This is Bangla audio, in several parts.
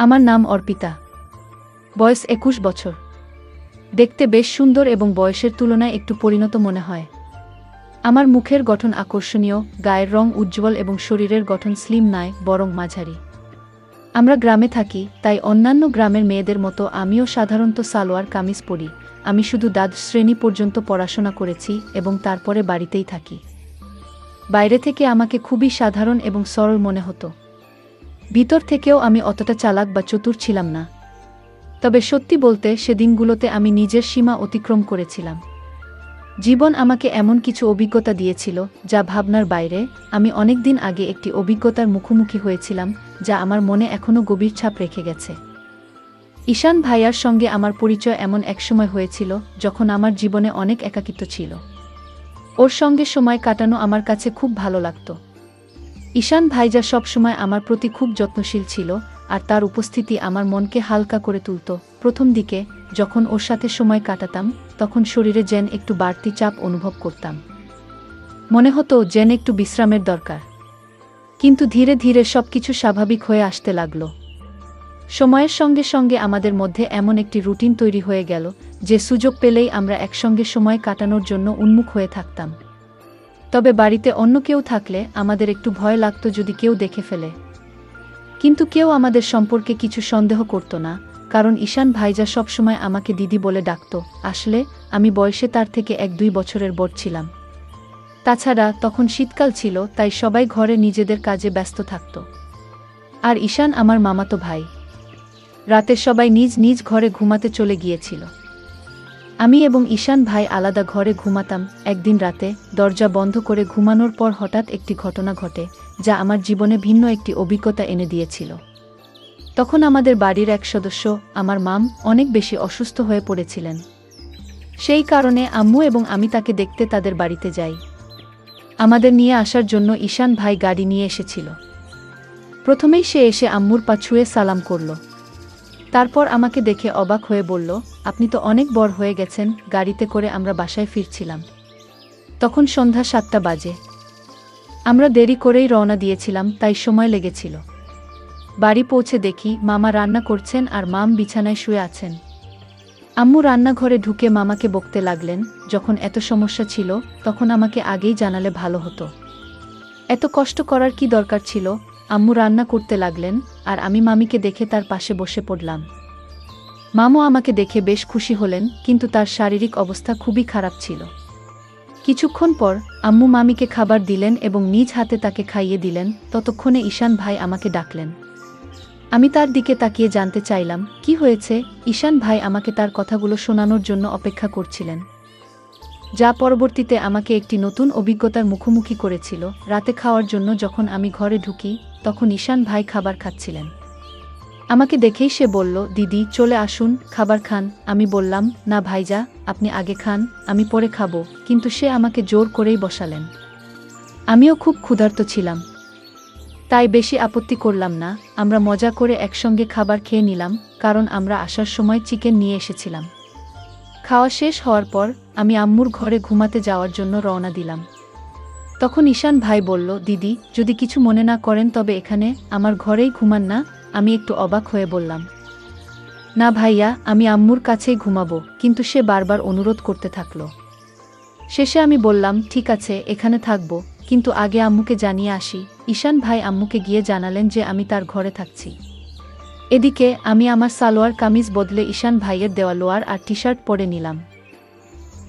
আমার নাম অর্পিতা। বয়স ২১ বছর। দেখতে বেশ সুন্দর এবং বয়সের তুলনায় একটু পরিণত মনে হয়। আমার মুখের গঠন আকর্ষণীয়, গায়ের রং উজ্জ্বল এবং শরীরের গঠন স্লিম নয়, বরং মাঝারি। আমরা গ্রামে থাকি, তাই অন্যান্য গ্রামের মেয়েদের মতো আমিও সাধারণত সালোয়ার কামিজ পরি। আমি শুধু দ্বাদশ শ্রেণী পর্যন্ত পড়াশোনা করেছি এবং তারপরে বাড়িতেই থাকি। বাইরে থেকে আমাকে খুবই সাধারণ এবং সরল মনে হতো। ভিতর থেকেও আমি অতটা চালাক বা চতুর ছিলাম না। তবে সত্যি বলতে সেদিনগুলোতে আমি নিজের সীমা অতিক্রম করেছিলাম। জীবন আমাকে এমন কিছু অভিজ্ঞতা দিয়েছিল যা ভাবনার বাইরে। আমি অনেক দিন আগে একটি অভিজ্ঞতার মুখোমুখি হয়েছিলাম যা আমার মনে এখনও গভীর ছাপ রেখে গেছে। ঈশান ভাইয়ার সঙ্গে আমার পরিচয় এমন এক সময় হয়েছিল যখন আমার জীবনে অনেক একাকিত্ব ছিল। ওর সঙ্গে সময় কাটানো আমার কাছে খুব ভালো লাগত। ঈশান ভাইজা সবসময় আমার প্রতি খুব যত্নশীল ছিল, আর তার উপস্থিতি আমার মনকে হালকা করে তুলত। প্রথম দিকে যখন ওর সাথে সময় কাটাতাম তখন শরীরে যেন একটু বাড়তি চাপ অনুভব করতাম। মনে হতো যেন একটু বিশ্রামের দরকার। কিন্তু ধীরে ধীরে সবকিছু স্বাভাবিক হয়ে আসতে লাগলো। সময়ের সঙ্গে সঙ্গে আমাদের মধ্যে এমন একটি রুটিন তৈরি হয়ে গেল যে সুযোগ পেলেই আমরা একসঙ্গে সময় কাটানোর জন্য উন্মুখ হয়ে থাকতাম। তবে বাড়িতে অন্য কেউ থাকলে আমাদের একটু ভয় লাগতো যদি কেউ দেখে ফেলে। কিন্তু কেউ আমাদের সম্পর্কে কিছু সন্দেহ করত না, কারণ ঈশান ভাইজা সবসময় আমাকে দিদি বলে ডাকত। আসলে আমি বয়সে তার থেকে ১-২ বছরের বড় ছিলাম। তাছাড়া তখন শীতকাল ছিল, তাই সবাই ঘরে নিজেদের কাজে ব্যস্ত থাকত। আর ঈশান আমার মামাতো ভাই। রাতে সবাই নিজ নিজ ঘরে ঘুমাতে চলে গিয়েছিল। আমি এবং ঈশান ভাই আলাদা ঘরে ঘুমাতাম। একদিন রাতে দরজা বন্ধ করে ঘুমানোর পর হঠাৎ একটি ঘটনা ঘটে যা আমার জীবনে ভিন্ন একটি অভিজ্ঞতা এনে দিয়েছিল। তখন আমাদের বাড়ির এক সদস্য, আমার মাম, অনেক বেশি অসুস্থ হয়ে পড়েছিলেন। সেই কারণে আম্মু এবং আমি তাকে দেখতে তাদের বাড়িতে যাই। আমাদের নিয়ে আসার জন্য ঈশান ভাই গাড়ি নিয়ে এসেছিল। প্রথমেই সে এসে আম্মুর পা ছুঁয়ে সালাম করল। তারপর আমাকে দেখে অবাক হয়ে বলল, আপনি তো অনেক বড় হয়ে গেছেন। গাড়িতে করে আমরা বাসায় ফিরছিলাম। তখন সন্ধ্যা ৭টা বাজে। আমরা দেরি করেই রওনা দিয়েছিলাম, তাই সময় লেগেছিল। বাড়ি পৌঁছে দেখি মামা রান্না করছেন আর মাম বিছানায় শুয়ে আছেন। আম্মু রান্নাঘরে ঢুকে মামাকে বকতে লাগলেন, যখন এত সমস্যা ছিল তখন আমাকে আগেই জানালে ভালো হতো। এত কষ্ট করার কি দরকার ছিল? আম্মু রান্না করতে লাগলেন আর আমি মামিকে দেখে তার পাশে বসে পড়লাম। মামও আমাকে দেখে বেশ খুশি হলেন, কিন্তু তার শারীরিক অবস্থা খুবই খারাপ ছিল। কিছুক্ষণ পর আম্মু মামিকে খাবার দিলেন এবং নিজ হাতে তাকে খাইয়ে দিলেন। ততক্ষণে ঈশান ভাই আমাকে ডাকলেন। আমি তার দিকে তাকিয়ে জানতে চাইলাম কি হয়েছে। ঈশান ভাই আমাকে তার কথাগুলো শোনানোর জন্য অপেক্ষা করছিলেন, যা পরবর্তীতে আমাকে একটি নতুন অভিজ্ঞতার মুখোমুখি করেছিল। রাতে খাওয়ার জন্য যখন আমি ঘরে ঢুকি তখন ঈশান ভাই খাবার খাচ্ছিলেন। আমাকে দেখেই সে বলল, দিদি চলে আসুন, খাবার খান। আমি বললাম, না ভাইজা, আপনি আগে খান, আমি পরে খাবো। কিন্তু সে আমাকে জোর করেই বসালেন। আমিও খুব ক্ষুধার্ত ছিলাম, তাই বেশি আপত্তি করলাম না। আমরা মজা করে একসঙ্গে খাবার খেয়ে নিলাম, কারণ আমরা আসার সময় চিকেন নিয়ে এসেছিলাম। খাওয়া শেষ হওয়ার পর আমি আম্মুর ঘরে ঘুমাতে যাওয়ার জন্য রওনা দিলাম। তখন ঈশান ভাই বলল, দিদি যদি কিছু মনে না করেন তবে এখানে আমার ঘরেই ঘুমান না। আমি একটু অবাক হয়ে বললাম, না ভাইয়া, আমি আম্মুর কাছেই ঘুমাবো। কিন্তু সে বারবার অনুরোধ করতে থাকলো। শেষে আমি বললাম, ঠিক আছে, এখানে থাকবো, কিন্তু আগে আম্মুকে জানিয়ে আসি। ঈশান ভাই আম্মুকে গিয়ে জানালেন যে আমি তার ঘরে থাকছি। এদিকে আমি আমার সালোয়ার কামিজ বদলে ঈশান ভাইয়ের দেওয়া লোয়ার আর টি শার্ট পরে নিলাম,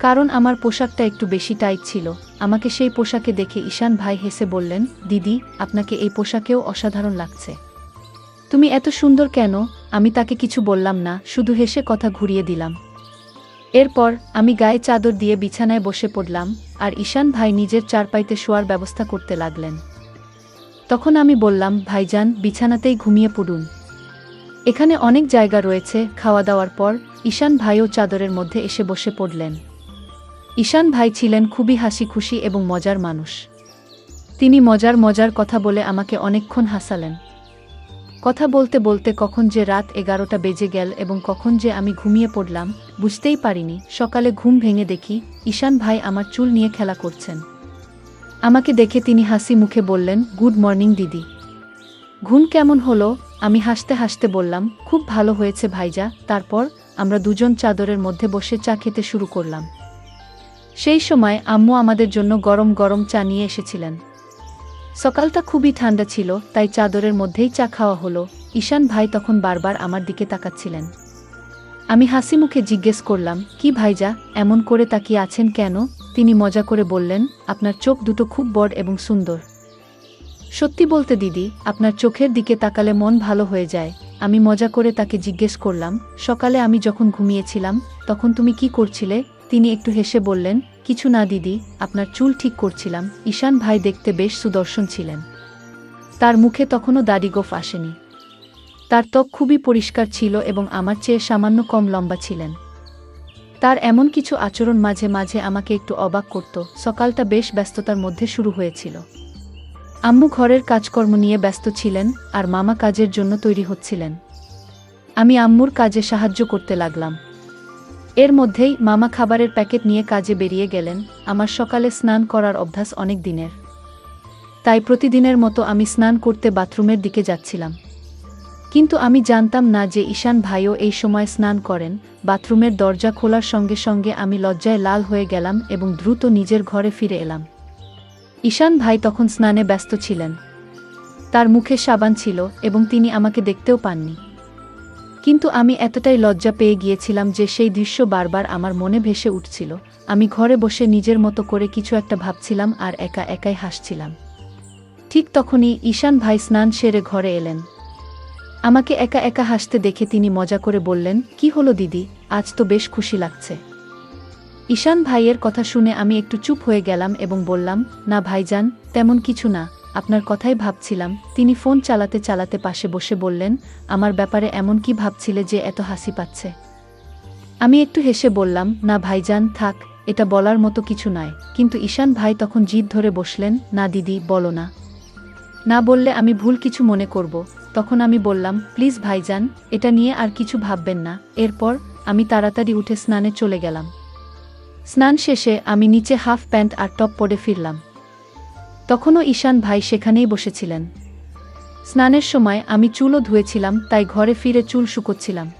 কারণ আমার পোশাকটা একটু বেশি টাইট ছিল। আমাকে সেই পোশাকে দেখে ঈশান ভাই হেসে বললেন, দিদি আপনাকে এই পোশাকেও অসাধারণ লাগছে। তুমি এত সুন্দর কেন? আমি তাকে কিছু বললাম না, শুধু হেসে কথা ঘুরিয়ে দিলাম। এরপর আমি গায়ে চাদর দিয়ে বিছানায় বসে পড়লাম আর ঈশান ভাই নিজের চারপাইতে শোয়ার ব্যবস্থা করতে লাগলেন। তখন আমি বললাম, ভাইজান বিছানাতেই ঘুমিয়ে পড়ুন, এখানে অনেক জায়গা রয়েছে। খাওয়া দাওয়ার পর ঈশান ভাইও চাদরের মধ্যে এসে বসে পড়লেন। ঈশান ভাই ছিলেন খুবই হাসি খুশি এবং মজার মানুষ। তিনি মজার মজার কথা বলে আমাকে অনেকক্ষণ হাসালেন। কথা বলতে বলতে কখন যে রাত 11টা বেজে গেল এবং কখন যে আমি ঘুমিয়ে পড়লাম বুঝতেই পারিনি। সকালে ঘুম ভেঙে দেখি ঈশান ভাই আমার চুল নিয়ে খেলা করছেন। আমাকে দেখে তিনি হাসি মুখে বললেন, গুড মর্নিং দিদি। ঘুম কেমন হলো? আমি হাসতে হাসতে বললাম, খুব ভালো হয়েছে ভাইজা। তারপর আমরা দুজন চাদরের মধ্যে বসে চা খেতে শুরু করলাম। সেই সময় আম্মু আমাদের জন্য গরম গরম চা নিয়ে এসেছিলেন। সকালটা খুবই ঠান্ডা ছিল, তাই চাদরের মধ্যেই চা খাওয়া হলো। ঈশান ভাই তখন বারবার আমার দিকে তাকাচ্ছিলেন। আমি হাসি মুখে জিজ্ঞেস করলাম, কি ভাইজা, এমন করে তাকিয়ে আছেন কেন? তিনি মজা করে বললেন, আপনার চোখ দুটো খুব বড় এবং সুন্দর। সত্যি বলতে দিদি, আপনার চোখের দিকে তাকালে মন ভালো হয়ে যায়। আমি মজা করে তাকে জিজ্ঞেস করলাম, সকালে আমি যখন ঘুমিয়েছিলাম তখন তুমি কি করছিলে? তিনি একটু হেসে বললেন, কিছু না দিদি, আপনার চুল ঠিক করছিলাম। ঈশান ভাই দেখতে বেশ সুদর্শন ছিলেন। তার মুখে তখনও দাড়ি-গোঁফ আসেনি। তার ত্বক খুবই পরিষ্কার ছিল এবং আমার চেয়ে সামান্য কম লম্বা ছিলেন। তার এমন কিছু আচরণ মাঝে মাঝে আমাকে একটু অবাক করত। সকালটা বেশ ব্যস্ততার মধ্যে শুরু হয়েছিল। আম্মু ঘরের কাজকর্ম নিয়ে ব্যস্ত ছিলেন আর মামা কাজের জন্য তৈরি হচ্ছিলেন। আমি আম্মুর কাজে সাহায্য করতে লাগলাম। এর মধ্যেই মামা খাবারের প্যাকেট নিয়ে কাজে বেরিয়ে গেলেন। আমার সকালে স্নান করার অভ্যাস অনেক দিনের, তাই প্রতিদিনের মতো আমি স্নান করতে বাথরুমের দিকে যাচ্ছিলাম। কিন্তু আমি জানতাম না যে ঈশান ভাইও এই সময় স্নান করেন। বাথরুমের দরজা খোলার সঙ্গে সঙ্গে আমি লজ্জায় লাল হয়ে গেলাম এবং দ্রুত নিজের ঘরে ফিরে এলাম। ঈশান ভাই তখন স্নানে ব্যস্ত ছিলেন। তার মুখে সাবান ছিল এবং তিনি আমাকে দেখতেও পাননি। কিন্তু আমি এতটাই লজ্জা পেয়ে গিয়েছিলাম যে সেই দৃশ্য বারবার আমার মনে ভেসে উঠছিল। আমি ঘরে বসে নিজের মতো করে কিছু একটা ভাবছিলাম আর একা একাই হাসছিলাম। ঠিক তখনই ঈশান ভাই স্নান সেরে ঘরে এলেন। আমাকে একা একা হাসতে দেখে তিনি মজা করে বললেন, কি হলো দিদি, আজ তো বেশ খুশি লাগছে। ঈশান ভাইয়ের কথা শুনে আমি একটু চুপ হয়ে গেলাম এবং বললাম, না ভাইজান, তেমন কিছু না, আপনার কথাই ভাবছিলাম। তিনি ফোন চালাতে চালাতে পাশে বসে বললেন, আমার ব্যাপারে এমন কি ভাবছিলে যে এত হাসি পাচ্ছে? আমি একটু হেসে বললাম, না ভাইজান, থাক, এটা বলার মতো কিছু নয়। কিন্তু ঈশান ভাই তখন জিদ ধরে বসলেন, না দিদি, বলো না। না বললে আমি ভুল কিছু মনে করব। তখন আমি বললাম, প্লিজ ভাইজান, এটা নিয়ে আর কিছু ভাববেন না। এরপর আমি তাড়াতাড়ি উঠে স্নানে চলে গেলাম। স্নান শেষে আমি নিচে হাফ প্যান্ট আর টপ পরে ফিরলাম। তখনও ঈশান ভাই সেখানেই বসেছিলেন। স্নানের সময় আমি চুলও ধুয়েছিলাম, তাই ঘরে ফিরে চুল শুকোচ্ছিলাম।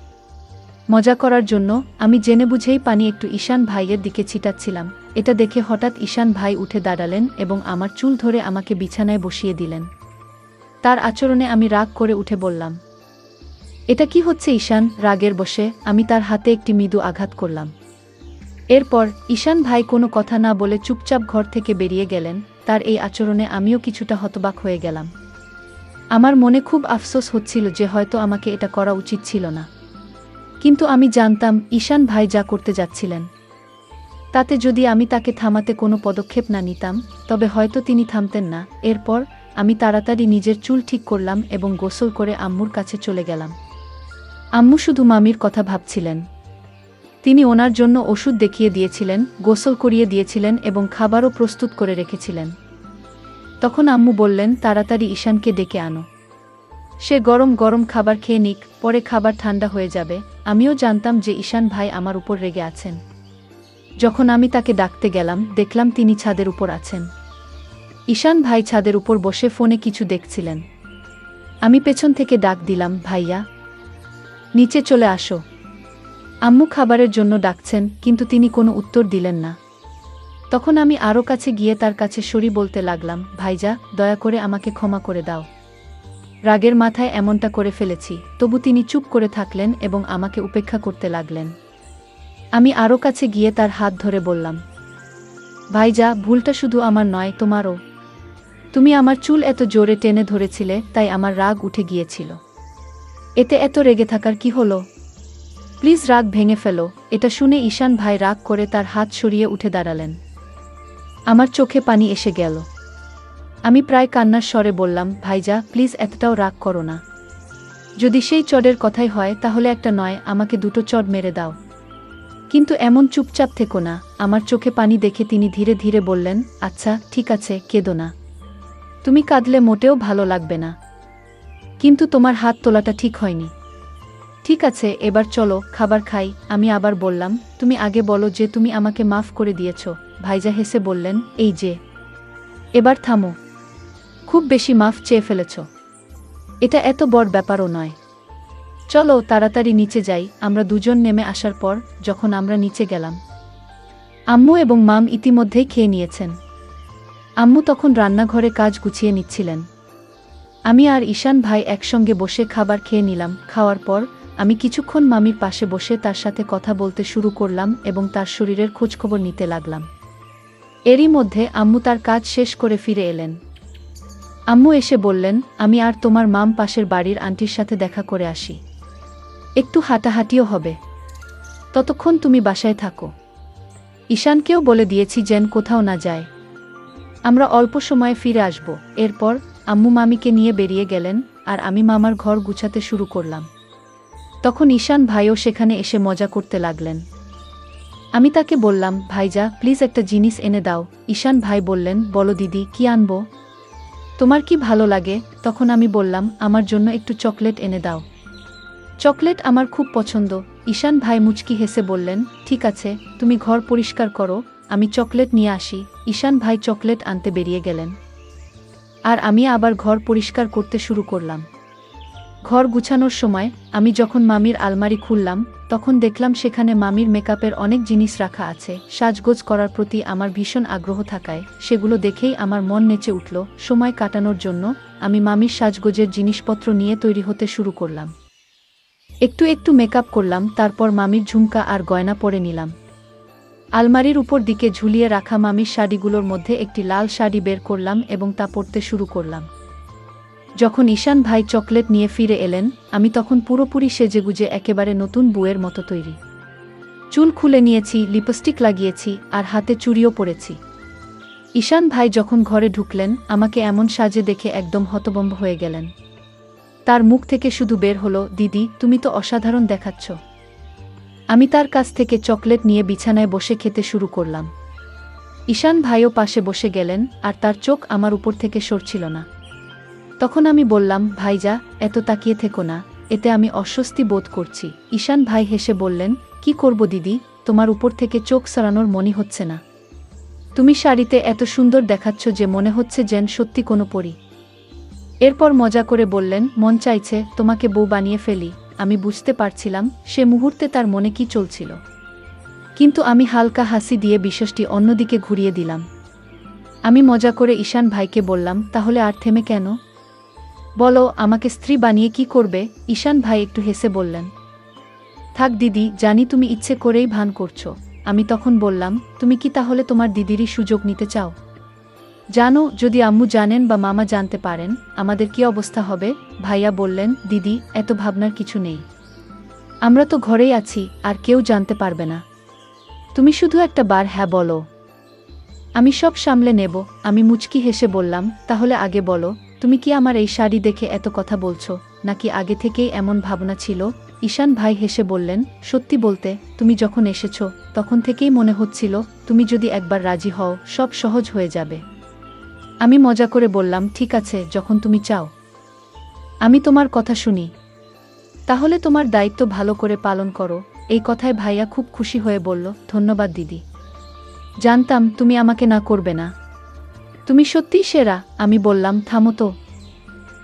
মজা করার জন্য আমি জেনে বুঝেই পানি একটু ঈশান ভাইয়ের দিকে ছিটাচ্ছিলাম। এটা দেখে হঠাৎ ঈশান ভাই উঠে দাঁড়ালেন এবং আমার চুল ধরে আমাকে বিছানায় বসিয়ে দিলেন। তার আচরণে আমি রাগ করে উঠে বললাম, এটা কি হচ্ছে ঈশান? রাগের বশে আমি তার হাতে একটি মৃদু আঘাত করলাম। এরপর ঈশান ভাই কোনো কথা না বলে চুপচাপ ঘর থেকে বেরিয়ে গেলেন। তার এই আচরণে আমিও কিছুটা হতবাক হয়ে গেলাম। আমার মনে খুব আফসোস হচ্ছিল যে হয়তো আমাকে এটা করা উচিত ছিল না। কিন্তু আমি জানতাম ঈশান ভাই যা করতে যাচ্ছিলেন, তাতে যদি আমি তাকে থামাতে কোনো পদক্ষেপ না নিতাম, তবে হয়তো তিনি থামতেন না। এরপর আমি তাড়াতাড়ি নিজের চুল ঠিক করলাম এবং গোসল করে আম্মুর কাছে চলে গেলাম। আম্মু শুধু মামির কথা ভাবছিলেন। তিনি ওনার জন্য ওষুধ দেখিয়ে দিয়েছিলেন, গোসল করিয়ে দিয়েছিলেন এবং খাবারও প্রস্তুত করে রেখেছিলেন। তখন আম্মু বললেন, তাড়াতাড়ি ঈশানকে ডেকে আনো। সে গরম গরম খাবার খেয়ে নিক, পরে খাবার ঠান্ডা হয়ে যাবে। আমিও জানতাম যে ঈশান ভাই আমার উপর রেগে আছেন। যখন আমি তাকে ডাকতে গেলাম, দেখলাম তিনি ছাদের উপর আছেন। ঈশান ভাই ছাদের উপর বসে ফোনে কিছু দেখছিলেন। আমি পেছন থেকে ডাক দিলাম, ভাইয়া, নিচে চলে আসো। আম্মু খাবারের জন্য ডাকছেন, কিন্তু তিনি কোনো উত্তর দিলেন না। তখন আমি আরও কাছে গিয়ে তার কাছে সরি বলতে লাগলাম, ভাইজা, দয়া করে আমাকে ক্ষমা করে দাও। রাগের মাথায় এমনটা করে ফেলেছি। তবু তিনি চুপ করে থাকলেন এবং আমাকে উপেক্ষা করতে লাগলেন। আমি আরও কাছে গিয়ে তার হাত ধরে বললাম, ভাইজা, ভুলটা শুধু আমার নয়, তোমারও। তুমি আমার চুল এত জোরে টেনে ধরেছিলে, তাই আমার রাগ উঠে গিয়েছিল। এতে এত রেগে থাকার কি হলো? প্লিজ রাগ ভেঙে ফেলো। এটা শুনে ঈশান ভাই রাগ করে তার হাত সরিয়ে উঠে দাঁড়ালেন। আমার চোখে পানি এসে গেল। আমি প্রায় কান্নার স্বরে বললাম, ভাইজা, প্লিজ এতটাও রাগ করো না। যদি সেই চড়ের কথাই হয় তাহলে একটা নয়, আমাকে দুটো চড় মেরে দাও। কিন্তু এমন চুপচাপ থেকো না। আমার চোখে পানি দেখে তিনি ধীরে ধীরে বললেন, আচ্ছা ঠিক আছে, কেঁদো না। তুমি কাঁদলে মোটেও ভালো লাগবে না। কিন্তু তোমার হাত তোলাটা ঠিক হয়নি। ঠিক আছে, এবার চলো খাবার খাই। আমি আবার বললাম, তুমি আগে বলো যে তুমি আমাকে মাফ করে দিয়েছ। ভাইজা হেসে বললেন, এই যে, এবার থামো। খুব বেশি মাফ চেয়ে ফেলেছ। এটা এত বড় ব্যাপারও নয়। চলো তাড়াতাড়ি নিচে যাই। আমরা দুজন নেমে আসার পর যখন আমরা নিচে গেলাম, আম্মু এবং মাম ইতিমধ্যেই খেয়ে নিয়েছেন। আম্মু তখন রান্নাঘরে কাজ গুছিয়ে নিচ্ছিলেন। আমি আর ঈশান ভাই একসঙ্গে বসে খাবার খেয়ে নিলাম। খাওয়ার পর আমি কিছুক্ষণ মামির পাশে বসে তার সাথে কথা বলতে শুরু করলাম এবং তার শরীরের খোঁজখবর নিতে লাগলাম। এরই মধ্যে আম্মু তার কাজ শেষ করে ফিরে এলেন। আম্মু এসে বললেন, আমি আর তোমার মাম পাশের বাড়ির আন্টির সাথে দেখা করে আসি, একটু হাঁটাহাঁটিও হবে, ততক্ষণ তুমি বাসায় থাকো। ঈশানকেও বলে দিয়েছি যেন কোথাও না যায়, আমরা অল্প সময়ে ফিরে আসব। এরপর আম্মু মামিকে নিয়ে বেরিয়ে গেলেন আর আমি মামার ঘর গুছাতে শুরু করলাম। তখন ঈশান ভাইও সেখানে এসে মজা করতে লাগলেন। আমি তাকে বললাম, ভাইজা প্লিজ একটা জিনিস এনে দাও। ঈশান ভাই বললেন, বলো দিদি, কি আনবো? তোমার কি ভালো লাগে? তখন আমি বললাম, আমার জন্য একটু চকলেট এনে দাও, চকলেট আমার খুব পছন্দ। ঈশান ভাই মুচকি হেসে বললেন, ঠিক আছে, তুমি ঘর পরিষ্কার করো, আমি চকলেট নিয়ে আসি। ঈশান ভাই চকলেট আনতে বেরিয়ে গেলেন আর আমি আবার ঘর পরিষ্কার করতে শুরু করলাম। ঘর গুছানোর সময় আমি যখন মামির আলমারি খুললাম, তখন দেখলাম সেখানে মামির মেকআপের অনেক জিনিস রাখা আছে। সাজগোজ করার প্রতি আমার ভীষণ আগ্রহ থাকায় সেগুলো দেখেই আমার মন নেচে উঠল। সময় কাটানোর জন্য আমি মামির সাজগোজের জিনিসপত্র নিয়ে তৈরি হতে শুরু করলাম। একটু একটু মেকআপ করলাম, তারপর মামির ঝুমকা আর গয়না পরে নিলাম। আলমারির উপর দিকে ঝুলিয়ে রাখা মামির শাড়িগুলোর মধ্যে একটি লাল শাড়ি বের করলাম এবং তা পরতে শুরু করলাম। যখন ঈশান ভাই চকলেট নিয়ে ফিরে এলেন, আমি তখন পুরোপুরি সেজেগুজে একেবারে নতুন বউয়ের মতো তৈরি। চুল খুলে নিয়েছি, লিপস্টিক লাগিয়েছি আর হাতে চুড়িও পরেছি। ঈশান ভাই যখন ঘরে ঢুকলেন, আমাকে এমন সাজে দেখে একদম হতভম্ব হয়ে গেলেন। তার মুখ থেকে শুধু বের হলো, দিদি তুমি তো অসাধারণ দেখাচ্ছ। আমি তার কাছ থেকে চকলেট নিয়ে বিছানায় বসে খেতে শুরু করলাম। ঈশান ভাইও পাশে বসে গেলেন আর তার চোখ আমার উপর থেকে সরছিল না। তখন আমি বললাম, ভাইজা এত তাকিয়ে থেকো না, এতে আমি অস্বস্তি বোধ করছি। ঈশান ভাই হেসে বললেন, কি করব দিদি, তোমার উপর থেকে চোখ সরানোর মনই হচ্ছে না। তুমি শাড়িতে এত সুন্দর দেখাচ্ছ যে মনে হচ্ছে যেন সত্যি কোনো পরী। এরপর মজা করে বললেন, মন চাইছে তোমাকে বউ বানিয়ে ফেলি। আমি বুঝতে পারছিলাম সে মুহূর্তে তার মনে কি চলছিল, কিন্তু আমি হালকা হাসি দিয়ে বিষয়টি অন্যদিকে ঘুরিয়ে দিলাম। আমি মজা করে ঈশান ভাইকে বললাম, তাহলে আর থেমে কেন? বলো, আমাকে স্ত্রী বানিয়ে কি করবে? ঈশান ভাই একটু হেসে বললেন, থাক দিদি, জানি তুমি ইচ্ছে করেই ভান করছো। আমি তখন বললাম, তুমি কি তাহলে তোমার দিদিরই সুযোগ নিতে চাও? জানো, যদি আম্মু জানেন বা মামা জানতে পারেন আমাদের কি অবস্থা হবে? ভাইয়া বললেন, দিদি এত ভাবনার কিছু নেই, আমরা তো ঘরেই আছি আর কেউ জানতে পারবে না। তুমি শুধু একটা বার হ্যাঁ বলো, আমি সব সামলে নেব। আমি মুচকি হেসে বললাম, তাহলে আগে বলো, তুমি কি আমার এই শাড়ি দেখে এত কথা বলছো, নাকি আগে থেকেই এমন ভাবনা ছিল? ঈশান ভাই হেসে বললেন, সত্যি বলতে তুমি যখন এসেছো তখন থেকেই মনে হচ্ছিল তুমি যদি একবার রাজি হও সব সহজ হয়ে যাবে। আমি মজা করে বললাম, ঠিক আছে, যখন তুমি চাও আমি তোমার কথা শুনি। তাহলে তোমার দায়িত্ব ভালো করে পালন করো। এই কথায় ভাইয়া খুব খুশি হয়ে বলল, ধন্যবাদ দিদি, জানতাম তুমি আমাকে না করবে না, তুমি সত্যিই সেরা। আমি বললাম, থামো তো,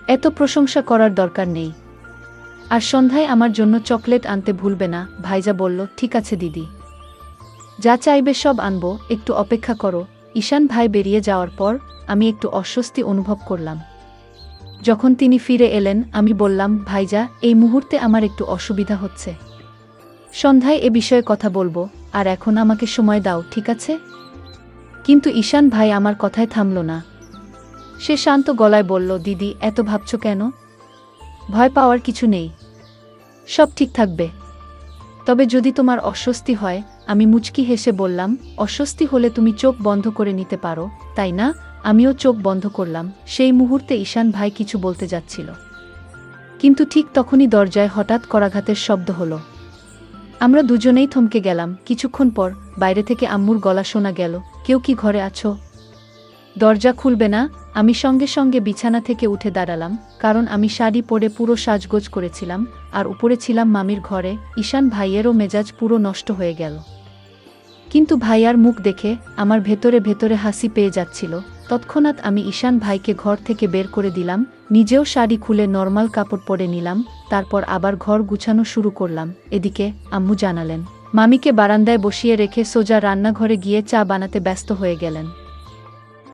এত প্রশংসা করার দরকার নেই, আর সন্ধ্যায় আমার জন্য চকলেট আনতে ভুলবে না। ভাইজা বলল, ঠিক আছে দিদি, যা চাইবে সব আনবো, একটু অপেক্ষা করো। ঈশান ভাই বেরিয়ে যাওয়ার পর আমি একটু অস্বস্তি অনুভব করলাম। যখন তিনি ফিরে এলেন, আমি বললাম, ভাইজা এই মুহূর্তে আমার একটু অসুবিধা হচ্ছে, সন্ধ্যায় এ বিষয়ে কথা বলবো, আর এখন আমাকে সময় দাও, ঠিক আছে? কিন্তু ঈশান ভাই আমার কথায় থামল না। সে শান্ত গলায় বলল, দিদি এত ভাবছো কেন? ভয় পাওয়ার কিছু নেই, সব ঠিক থাকবে। তবে যদি তোমার অস্বস্তি হয়। আমি মুচকি হেসে বললাম, অস্বস্তি হলে তুমি চোখ বন্ধ করে নিতে পারো, তাই না? আমিও চোখ বন্ধ করলাম। সেই মুহূর্তে ঈশান ভাই কিছু বলতে যাচ্ছিল, কিন্তু ঠিক তখনই দরজায় হঠাৎ করাঘাতের শব্দ হলো। আমরা দুজনেই থমকে গেলাম। কিছুক্ষণ পর বাইরে থেকে আম্মুর গলা শোনা গেল, কেউ কি ঘরে আছো? দরজা খুলবে না? আমি সঙ্গে সঙ্গে বিছানা থেকে উঠে দাঁড়ালাম, কারণ আমি শাড়ি পরে পুরো সাজগোজ করেছিলাম আর উপরে ছিলাম মামির ঘরে। ঈশান ভাইয়েরও মেজাজ পুরো নষ্ট হয়ে গেল, কিন্তু ভাইয়ার মুখ দেখে আমার ভেতরে ভেতরে হাসি পেয়ে যাচ্ছিল। তৎক্ষণাৎ আমি ঈশান ভাইকে ঘর থেকে বের করে দিলাম, নিজেও শাড়ি খুলে নরমাল কাপড় পরে নিলাম, তারপর আবার ঘর গুছানো শুরু করলাম। এদিকে আম্মু জানালেন, মামিকে বারান্দায় বসিয়ে রেখে সোজা রান্নাঘরে গিয়ে চা বানাতে ব্যস্ত হয়ে গেলেন।